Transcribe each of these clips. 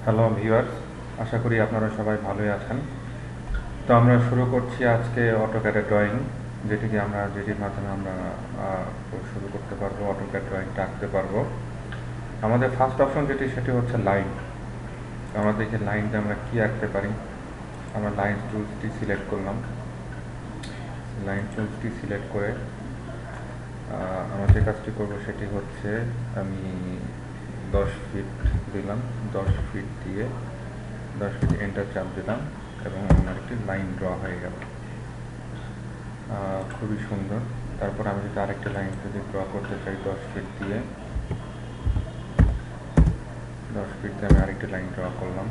Hello viewers, আশা করি আপনারা সবাই ভালোই আছেন। তো আমরা শুরু করছি আজকে অটোক্যাডে ড্রয়িং, যেটির মাধ্যমে আমরা শুরু করতে পারবো, অটোক্যাড ড্রয়িংটা আঁকতে পারবো। আমাদের ফার্স্ট অপশন সেটি হচ্ছে লাইন। আমরা দেখি লাইনটা আমরা কি আঁকতে পারি। আমরা লাইন টুলসটি সিলেক্ট করলাম। লাইন টুলসটি সিলেক্ট করে আমরা যে কাজটি করবো সেটি হচ্ছে আমি 10 ফিট দিলাম। 10 ফিট দিয়ে 10 ফিট এন্টার চাপ দিলাম এবং আমার একটি লাইন ড্র হয়ে গেল। খুবই সুন্দর। তারপর আমি যদি আরেকটি লাইন যদি ড্র করতে চাই 10 ফিট দিয়ে, 10 ফিট দিয়ে আমি আরেকটি লাইন ড্র করলাম।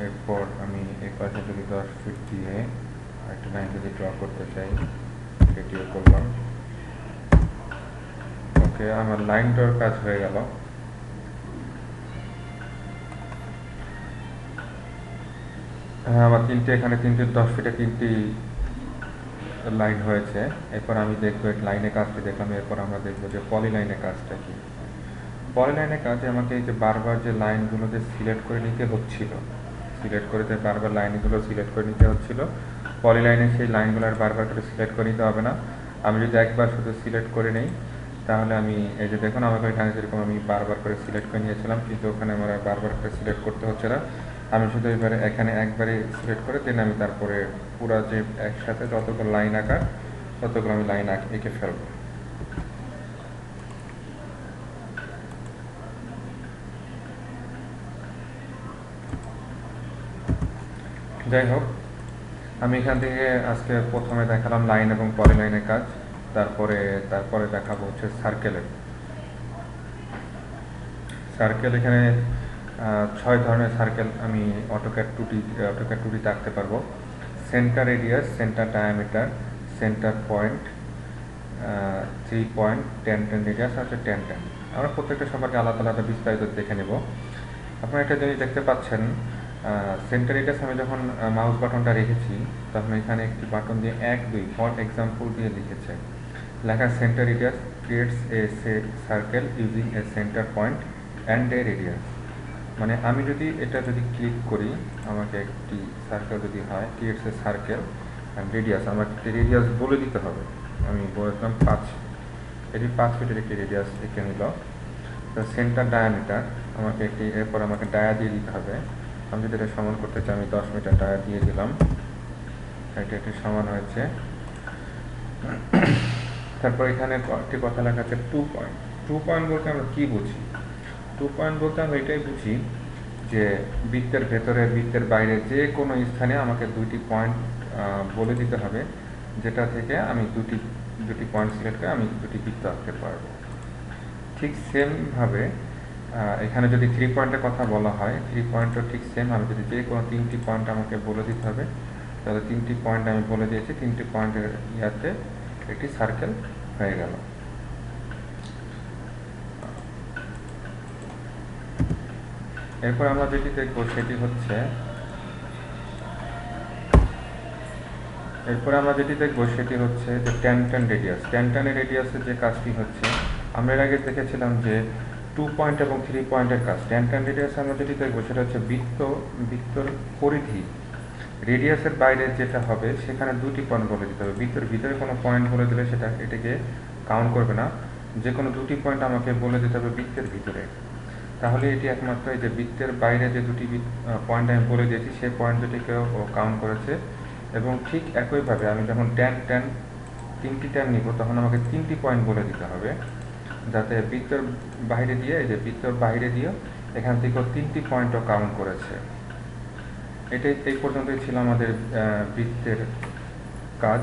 এরপর আমি এই পাশে যদি 10 ফিট দিয়ে আরেকটি লাইন যদি ড্র করতে চাই সেটিও করলাম। ওকে, আমার লাইন ড্রর কাজ হয়ে গেল। আমার এখানে 10 ফিটে 3টি লাইন হয়েছে। এরপর আমি দেখবো লাইনের কাজটি দেখলাম। এরপর আমরা দেখবো যে পলিলাইনের কাজটা কি। পলিলাইনের কাজে আমাকে এই যে বারবার যে লাইনগুলো যে সিলেক্ট করে নিতে হচ্ছিল, বারবার লাইনগুলো সিলেক্ট করে নিতে হচ্ছিল, পলিলাইনে সেই লাইনগুলো আর বারবার করে সিলেক্ট করে নিতে হবে না। আমি যদি একবার শুধু সিলেক্ট করে নিই তাহলে আমি এই যে দেখুন আমাকে এখানে যেরকম আমি বারবার করে সিলেক্ট করে নিয়েছিলাম, কিন্তু ওখানে আমার বারবার করে সিলেক্ট করতে হচ্ছে না। আমি শুধু এবারে এখানে একবারে সিলেক্ট করে দেন আমি তারপরে পুরো যে একসাথে যতগুলো লাইন আঁকার ততগুলো আমি লাইন এঁকে ফেলবো। যাই হোক, আমি এখান থেকে আজকে প্রথমে দেখালাম লাইন এবং পলিলাইনের কাজ। তারপরে দেখাবো হচ্ছে সার্কেল। এখানে 6 ধরনের সার্কেল আমি অটোক্যাড 2ডিতে আঁকতে পারবো। Centre radius, centre diameter, centre point, 3 point, 10 radius আছে 10 আমরা প্রত্যেকটা সম্পর্কে আলাদা আলাদা বিস্তারিত দেখে নেব। আপনারা একটা জিনিস দেখতে পাচ্ছেন, সেন্টার রেডিয়াস আমি যখন মাউস বাটনটা রেখেছি তখন এখানে একটি বাটন দিয়ে 1 2 ফর এক্সাম্পল দিয়ে লিখেছে। লেখা centre radius creates A circle using a centre point and a radius. মানে আমি যদি এটা ক্লিক করি, আমাকে একটি সার্কেল যদি হয় creates A circle and radius, আমাকে একটি রেডিয়াস বলে দিতে হবে। আমি বলেছিলাম 5, এটি 5 ফিটের একটি রেডিয়াস এঁকে নিল। তো সেন্টার ডায়ামিটার এরপর আমাকে ডায়া দিয়ে দিতে হবে। আমি যদি এটা সমান করতে চাই আমি 10 মিটার ডায়া দিয়ে দিলাম। এটা একটি সমান হয়েছে। তারপর এখানে একটি কথা লেখা আছে 2 পয়েন্ট। 2 পয়েন্ট বলতে আমরা কি বুঝি? 2 পয়েন্ট বলতে আমরা এটাই বুঝি যে বৃত্তের ভেতরে বৃত্তের বাইরে যে কোনো স্থানে আমাকে 2টি পয়েন্ট বলে দিতে হবে, যেটা থেকে আমি দুটি পয়েন্ট সিলেক্ট করে আমি 2টি বৃত্ত আঁকতে পারবো। ঠিক সেমভাবে এখানে যদি 3 পয়েন্টের কথা বলা হয়, 3 পয়েন্টও ঠিক সেম। আমি যদি যে কোনো 3টি পয়েন্ট আমাকে বলে দিতে হবে, তাহলে 3টি পয়েন্ট আমি বলে দিয়েছি। 3টি পয়েন্টের ইয়াতে একটি সার্কেল হয়ে গেল। এরপর আমরা যেটি দেখবো সেটি হচ্ছে যে 10 রেডিয়াস। 10 রেডিয়াসের যে কাজটি হচ্ছে, আমরা এর আগে দেখেছিলাম যে 2 পয়েন্ট এবং 3 পয়েন্টের কাজ। 10 রেডিয়াস আমরা যেটি দেখবো সেটা হচ্ছে বৃত্তর পরিধি। রেডিয়াসের বাইরে যেটা হবে সেখানে 2টি পয়েন্ট বলে দিতে হবে। বৃত্তের ভিতরে কোনো পয়েন্ট বলে দিলে এটাকে কাউন্ট করবে না। যে কোনো 2টি পয়েন্ট আমাকে বলে দিতে হবে বৃত্তের ভিতরে। তাহলে এটি একমাত্র এই যে বৃত্তের বাইরে যে 2টি পয়েন্ট আমি বলে দিয়েছি সেই পয়েন্ট দুটিকেও কাউন্ট করেছে। এবং ঠিক একইভাবে আমি যখন 3টি 10 নিব তখন আমাকে 3টি পয়েন্ট বলে দিতে হবে, যাতে বৃত্তের বাইরে দিয়ে এখান থেকেও 3টি পয়েন্টও কাউন্ট করেছে। এই পর্যন্তই ছিল আমাদের বৃত্তের কাজ।